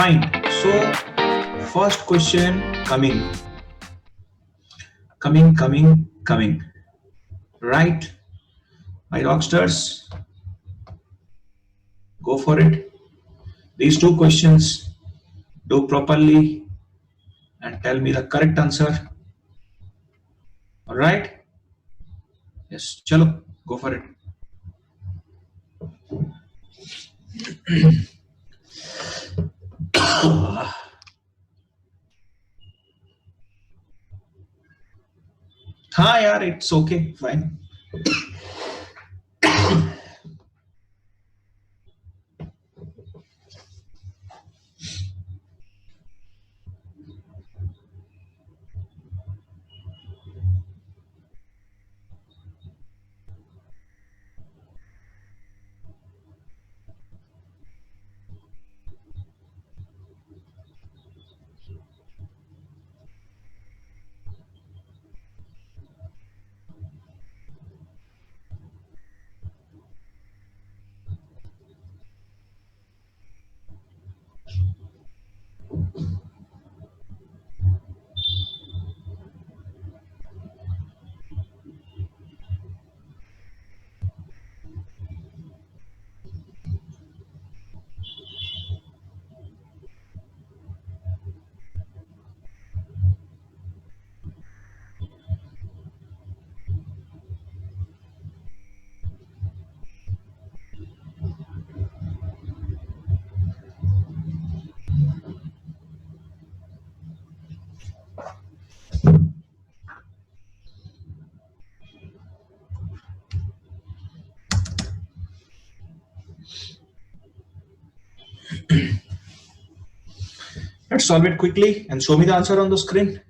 Fine. So first question coming. Right, my rockstars, go for it. These two questions, do properly and tell me the correct answer. All right. Yes, chalo, go for it. हाँ यार, it's okay, fine. Let's solve it quickly and show me the answer on the screen.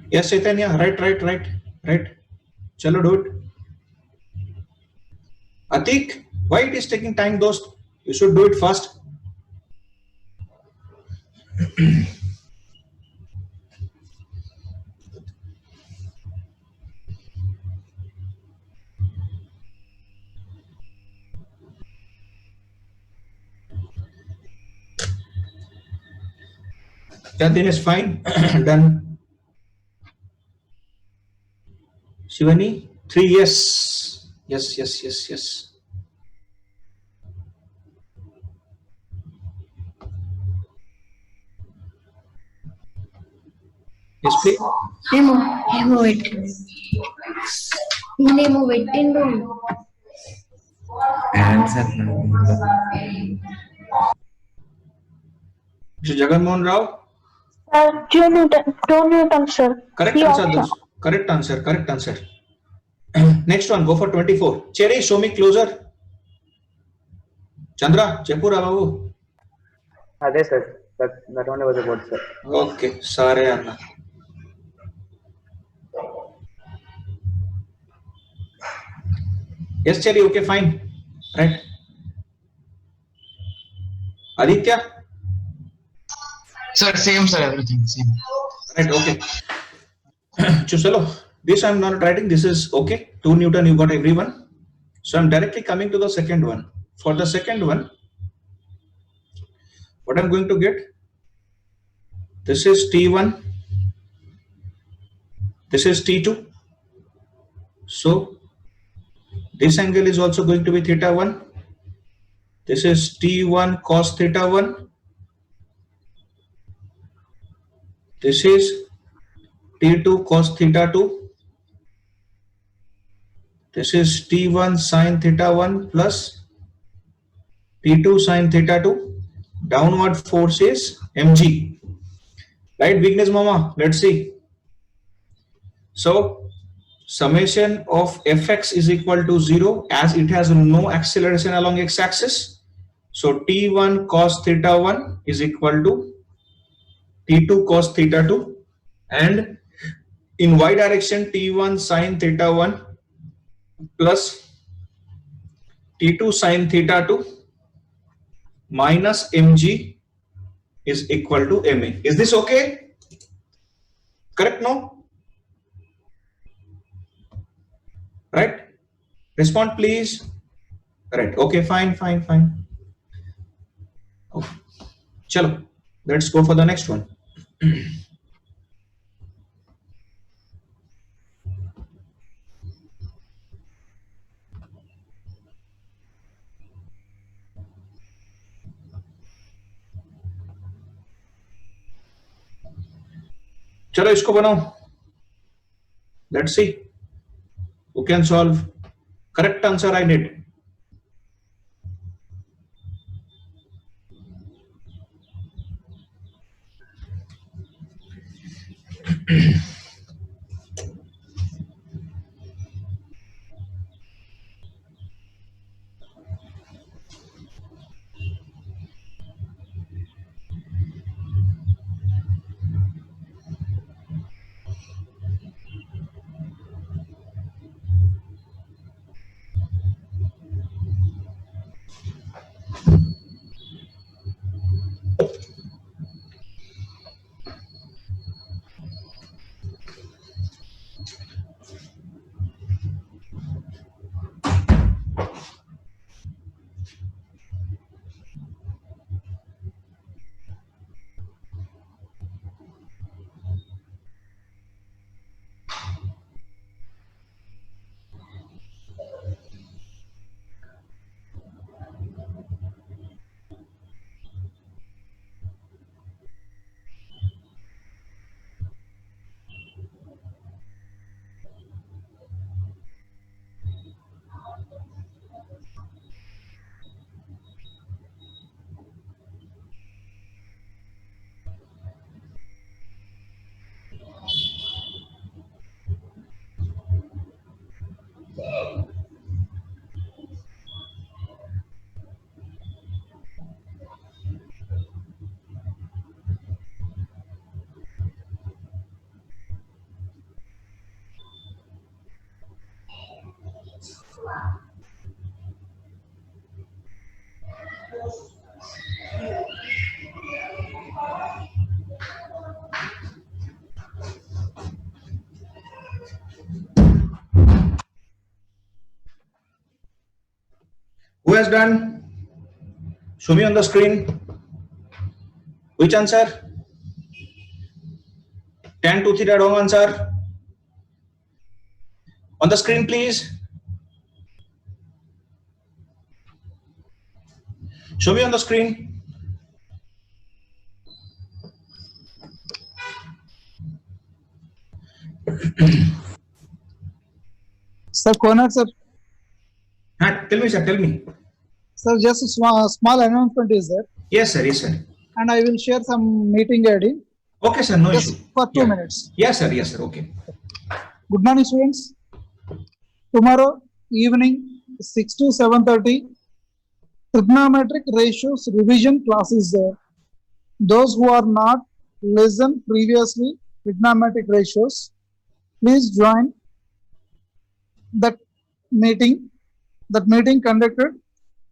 Yes, Chaitanya, right. Chalo, do it. Atik, why it is taking time, dost? You should do it fast. Yeah, then is fine. Done. Shivani, 3 yes. Yes. Yes, please. Nemo పెట్టిండు. Answer Mr. Jagan Mohan Rao. 2 Newton, sir. Correct answer, those. Correct answer. Next one, go for 24. Cherry, show me closer. Chandra, Chepura Babu. Ade sir, that only was about sir. Okay, sorry Anna. Yes, Cherry, okay, fine. Right. Aditya? sir, same sir, everything same. Right, okay. Chalo, this I'm not writing, this is okay. 2 Newton, you got everyone. So I'm directly coming to the second one. For the second one, what I'm going to get? This is T1, this is T2. So this angle is also going to be theta 1. This is T1 cos theta 1. This is T2 cos theta 2. This is T1 sin theta 1 plus T2 sin theta 2. Downward force is mg. Right, Vignesh Mama? Let's see. So summation of fx is equal to 0 as it has no acceleration along x-axis. So T1 cos theta 1 is equal to T2 cos theta 2, and in y direction T1 sin theta 1 plus T2 sin theta 2 minus mg is equal to ma. Is this okay? Correct? No? Right? Respond please. Correct. Okay, fine. Okay. Chalo, let's go for the next one. चलो इसको बनाओ. Let's see who can solve. Correct answer I need. Who has done? Show me on the screen. Which answer? 10, 2, 3 wrong answer. On the screen, please. Show me on the screen. Sir, Konark sir. Tell me, sir. Tell me. Sir, just a small announcement is there, Yes, sir. Yes, sir. and I will share some meeting ID Okay, sir. No just issue. for 2 Yeah. minutes. Yes, sir. Yes, sir. Okay. Good morning, students. Tomorrow evening, 6 to 7:30, trigonometric ratios revision class is there. Those who are not listened previously trigonometric ratios, please join that meeting. That meeting conducted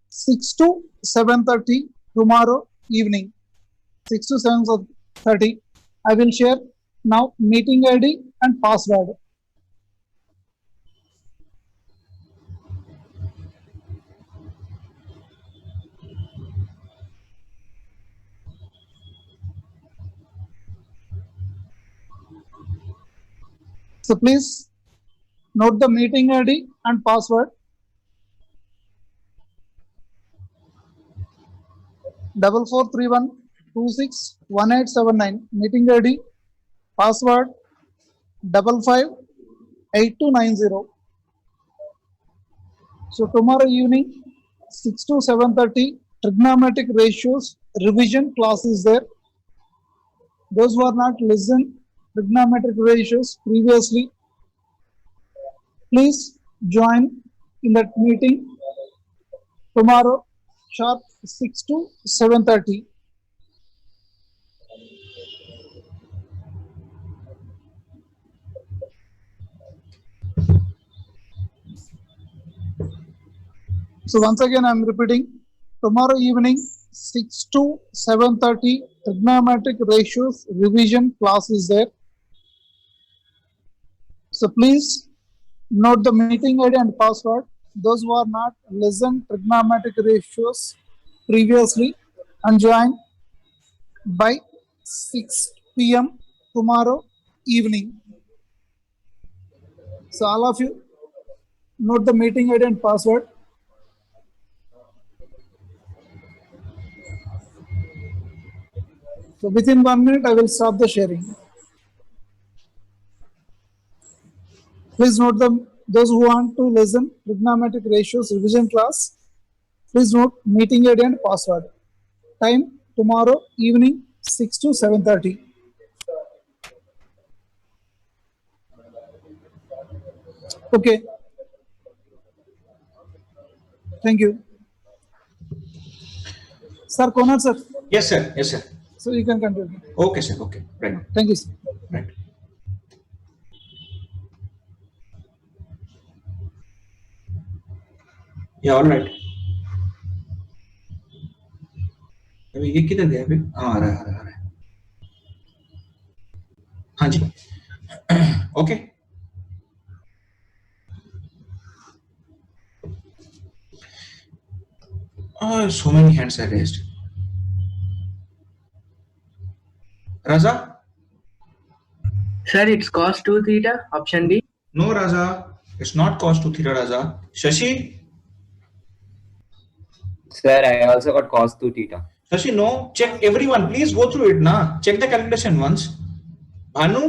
6 to 7:30 tomorrow evening. 6 to 7:30. I will share now meeting ID and password. So please note the meeting ID and password. 4431261879 meeting ID, password 558290. So tomorrow evening 6 to 7:30 trigonometric ratios revision class is there. Those who are not listened trigonometric ratios previously, please join in that meeting tomorrow sharp 6 to 7:30. So once again I am repeating, tomorrow evening 6 to 7:30 trigonometric ratios revision class is there. So please note the meeting ID and password. Those who are not listened trigonometric ratios previously and join by 6 p.m. tomorrow evening. So all of you note the meeting ID and password. So within 1 minute, I will stop the sharing. Please note those who want to listen trigonometric ratios revision class. Please note meeting ID and password. Time tomorrow evening 6 to 7:30. Okay. Thank you. Sir, Konar sir. Yes, sir. Yes, sir. So you can continue. Okay, sir. Okay. Right. Thank you, sir. Right. Yeah, all right. अभी ये किधर गया अभी? हाँ, आ रहा है. हाँ जी. Okay. So many hands are raised. Raza? Sir, it's cos 2 theta, option B. No, Raza. It's not cos 2 theta, Raza. Shashi? Sir, I also got cos 2 theta. Shashi, no. Check everyone. Please go through it, na. Check the calculation once. Bhanu?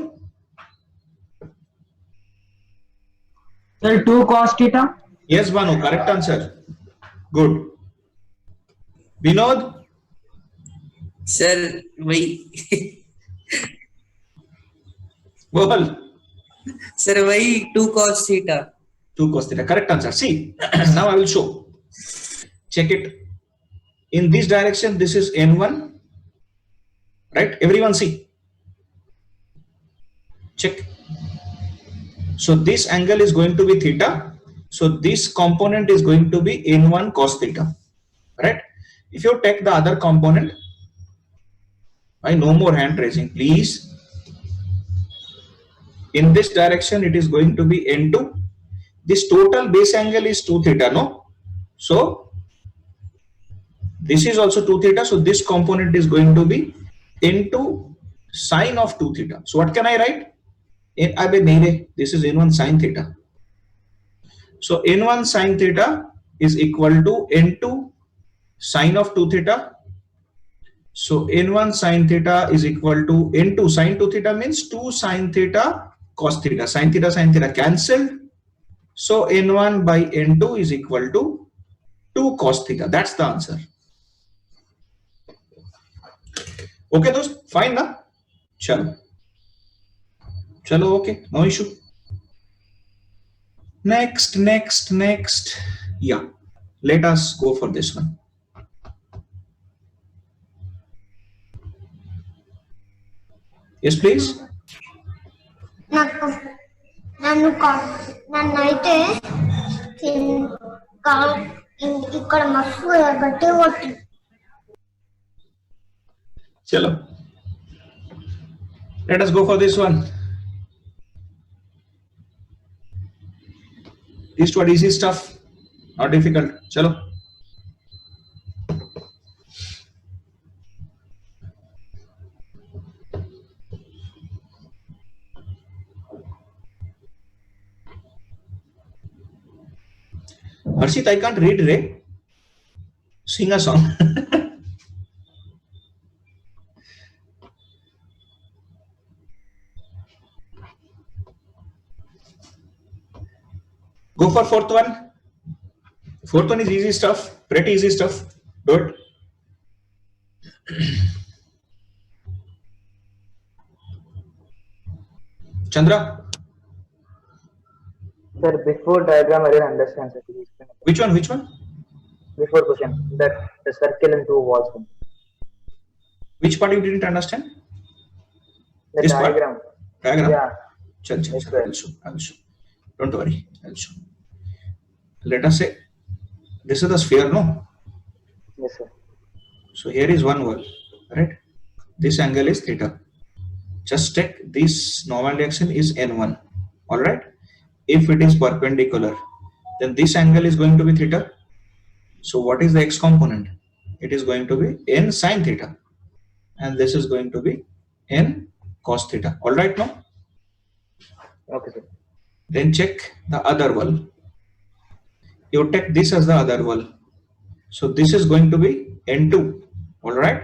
Sir, 2 cos theta. Yes, Bhanu. Correct answer. Good. Vinod? Sir, वही Bol. sir वही 2 cos theta. 2 cos theta. Correct answer. See, now I will show. Check it. In this direction, this is N1. Right? Everyone see. Check. So this angle is going to be theta. So this component is going to be N1 cos theta. Right? If you take the other component, no more hand raising, please. In this direction, it is going to be N2. This total base angle is 2 theta, no? So this is also 2 theta. So this component is going to be N2 sine of 2 theta. So what can I write? This is N1 sine theta. So N1 sine theta is equal to N2 sine of 2 theta. So N1 sine theta is equal to N2 sine 2 theta means 2 sine theta cos theta. Sine theta cancelled. So N1 by N2 is equal to 2 cos theta. That's the answer. Okay, those fine, na? Chalo, okay, no issue. Next. Yeah, let us go for this one. Yes, please. నన్నైతే ఇక్కడ మస్తు గట్టి కొట్టి Chalo. Let us go for this one. This what easy stuff, not difficult. Chalo. Harshit, I can't read, Ray. Sing a song. Go for fourth one. Fourth one is easy stuff, pretty easy stuff. Do it. Chandra, Sir, before diagram I didn't understand. Sir, please explain. which one? Which one? Before question, that the circle and 2 walls. Which part you didn't understand? The This part? diagram. Diagram. Yeah. Chal, Yes, I sir. will show. I will show. Don't worry. I will show. Let us say this is the sphere, no? Yes, sir. So here is one wall, right? This angle is theta. Just take this normal direction is N1. All right. If it is perpendicular, then this angle is going to be theta. So what is the x component? It is going to be n sine theta, and this is going to be n cos theta. All right now. Okay, sir. Then check the other wall. You take this as the other wall. So this is going to be n2. All right.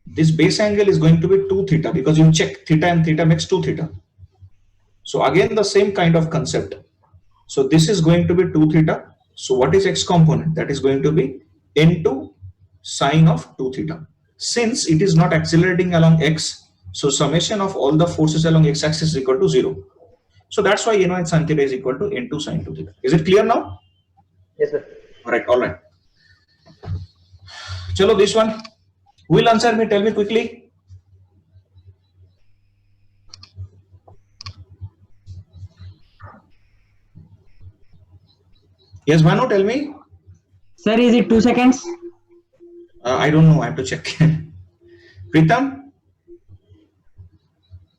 This base angle is going to be 2 theta because you check theta and theta makes 2 theta. So again the same kind of concept. So this is going to be 2 theta. So what is x component? That is going to be n2 sine of 2 theta. Since it is not accelerating along x, so summation of all the forces along x axis is equal to 0. So that's why n1 sine theta is equal to n2 sine 2 theta. Is it clear now? Yes, sir. All right. Chalo, this one. Who will answer me? Tell me quickly. Yes, Bhanu, tell me. Sir, is it 2 seconds? I don't know. I have to check. Pritam?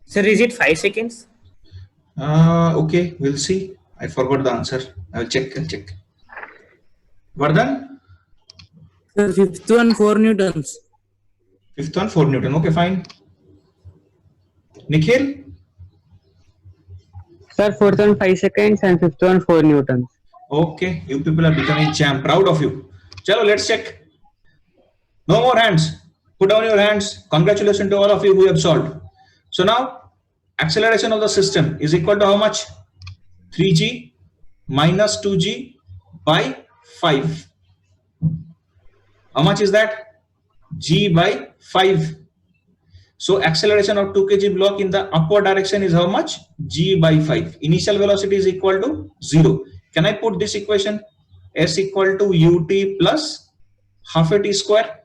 Sir, is it 5 seconds? Okay, we'll see. I forgot the answer. I'll check. Vardhan? Sir, fifth one 4 newtons. Fifth one 4 Newton. Okay, fine. Nikhil? Sir, fourth one 5 seconds and fifth one 4 newtons. Okay, you people are becoming champ. Proud of you. Chalo, let's check. No more hands. Put down your hands. Congratulations to all of you who have solved. So now, acceleration of the system is equal to how much? 3g minus 2g by 5. How much is that? G by 5. So acceleration of 2 kg block in the upward direction is how much? G by 5. Initial velocity is equal to 0. Can I put this equation? S equal to ut plus half a t square.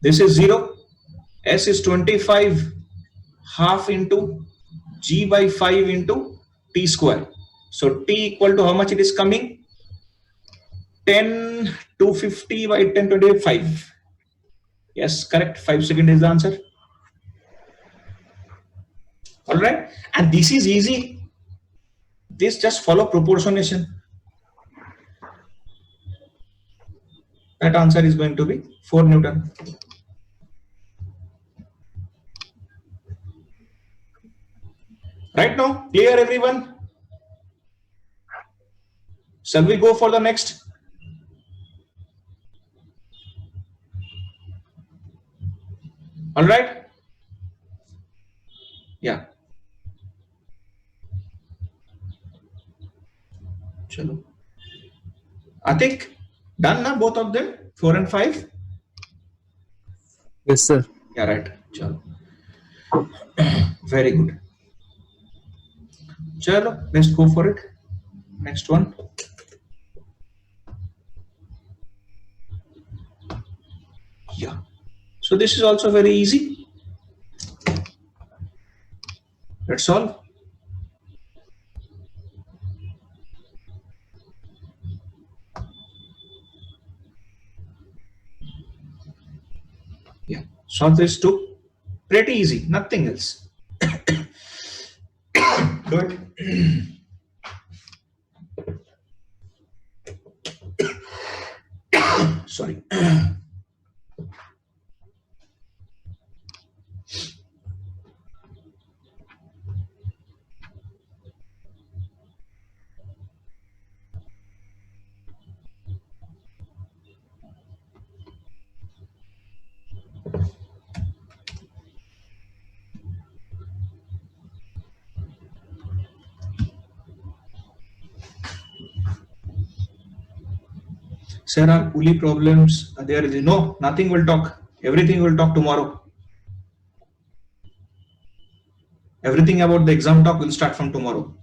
This is 0. S is 25 half into G by 5 into t square. So t equal to how much it is coming? 10 250 by 1025. Yes, correct. 5 seconds is the answer. All right. And this is easy. This just follow proportionation. That answer is going to be 4 Newton. Right now, clear everyone? Shall we go for the next? All right. Yeah. Chalo. Atik, done na both of them? 4 and 5? Yes, sir. Yeah, right. Chalo. Very good. Chalo, let's go for it. Next one. Yeah. So this is also very easy. Let's solve. Yeah. Solve this too. Pretty easy. Nothing else. Do it. Sorry. Sir, are pulley problems? There is no, nothing will talk. Everything will talk tomorrow. Everything about the exam talk will start from tomorrow.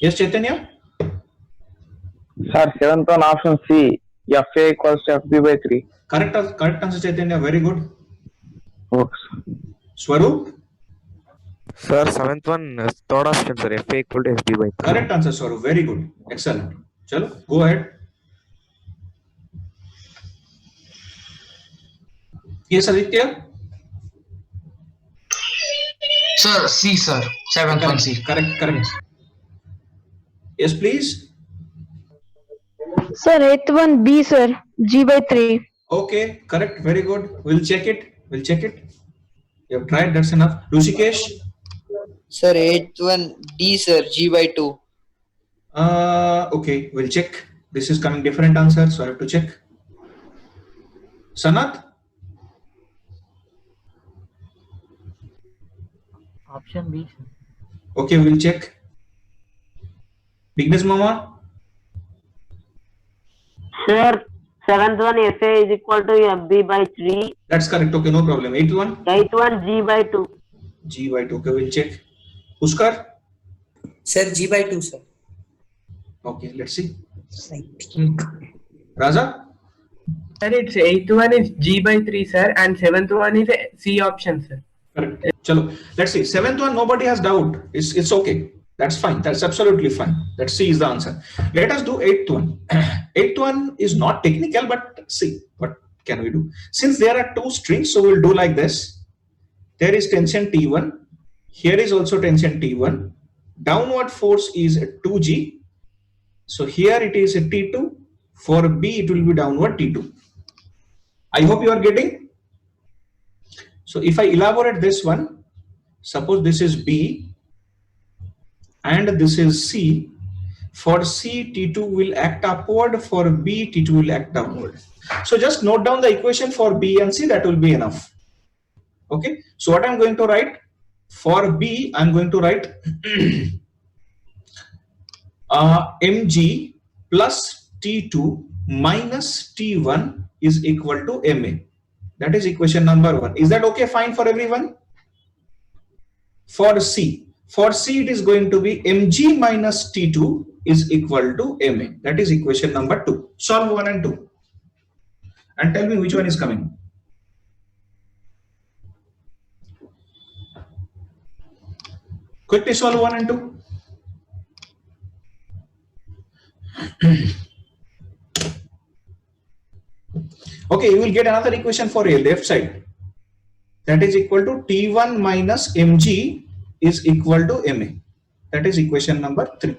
Yes, Chaitanya? Sir, seventh one option C. FA equals to FB by 3. Correct answer, Chaitanya. Very good. Okay. Swaroop? Sir, seventh one, third option, sir. FA equal to FB by 3. Correct answer, Swaroop. Very good. Excellent. Chalo, go ahead. Yes, Aditya? Sir, C, sir. Seventh one, C. Correct. Yes, please. Sir, eighth one B, sir. G by 3. Okay, correct. Very good. We'll check it. You have tried. That's enough. Rushikesh? Sir, eighth one D, sir. G by 2. Okay, we'll check. This is coming different answer, so I have to check. Sanat? Option B. Okay, we'll check. Bigness Mama? Sir, seventh one FA is equal to FB by 3. That's correct. Okay, no problem. Eighth one? Eighth one G by 2. G by 2. Okay, we'll check. Puskar? Sir, G by 2, sir. Okay, let's see. Raza? Sir, it's eighth one is G by 3, sir, and seventh one is a C option, sir. Correct. Chalo, let's see. Seventh one, nobody has doubt. It's okay. That's fine. That's absolutely fine. That C is the answer. Let us do eighth one. Eighth one is not technical, but see, what can we do? Since there are two strings, so we'll do like this. There is tension T1. Here is also tension T1. Downward force is 2G. So here it is a T2. For B, it will be downward T2. I hope you are getting. So if I elaborate this one, suppose this is B and this is C. For C, T2 will act upward. For B, T2 will act downward. So just note down the equation for B and C. That will be enough. Okay. So what I'm going to write? For B, I'm going to write mg plus T2 minus T1 is equal to ma. That is equation number 1. Is that okay? Fine for everyone? For C it is going to be mg minus T2 is equal to ma. That is equation number 2. Solve 1 and 2 and tell me which one is coming. Quickly solve 1 and 2. Okay, you will get another equation for a left side. That is equal to T1 minus mg is equal to ma. That is equation number 3.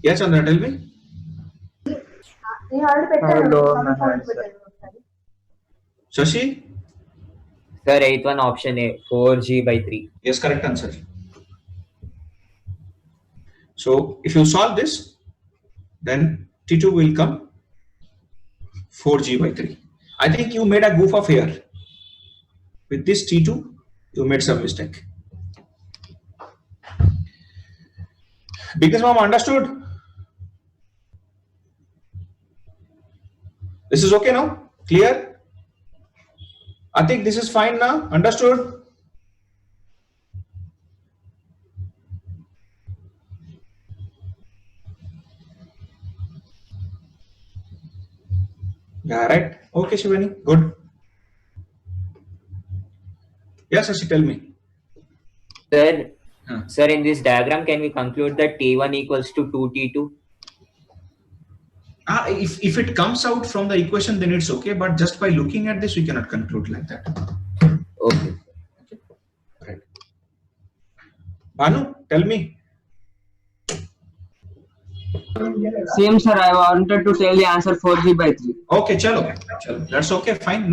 Yes, Chandra, tell me. Shashi? Sir, eighth one option A, 4G by 3. Yes, correct answer. So if you solve this, then T2 will come 4G by 3. I think you made a goof of here. With this T2, you made some mistake. Because mom understood? This is okay now? Clear? I think this is fine now. Understood? Yeah, right. Okay, Shivani. Good. Yes, Ashi, tell me. Sir, in this diagram, can we conclude that T1 equals to 2T2? If it comes out from the equation, then it's okay. But just by looking at this, we cannot conclude like that. Okay. Right. Banu, tell me. Same, sir. I wanted to tell the answer 4G by 3. Okay, chalo. That's okay, fine.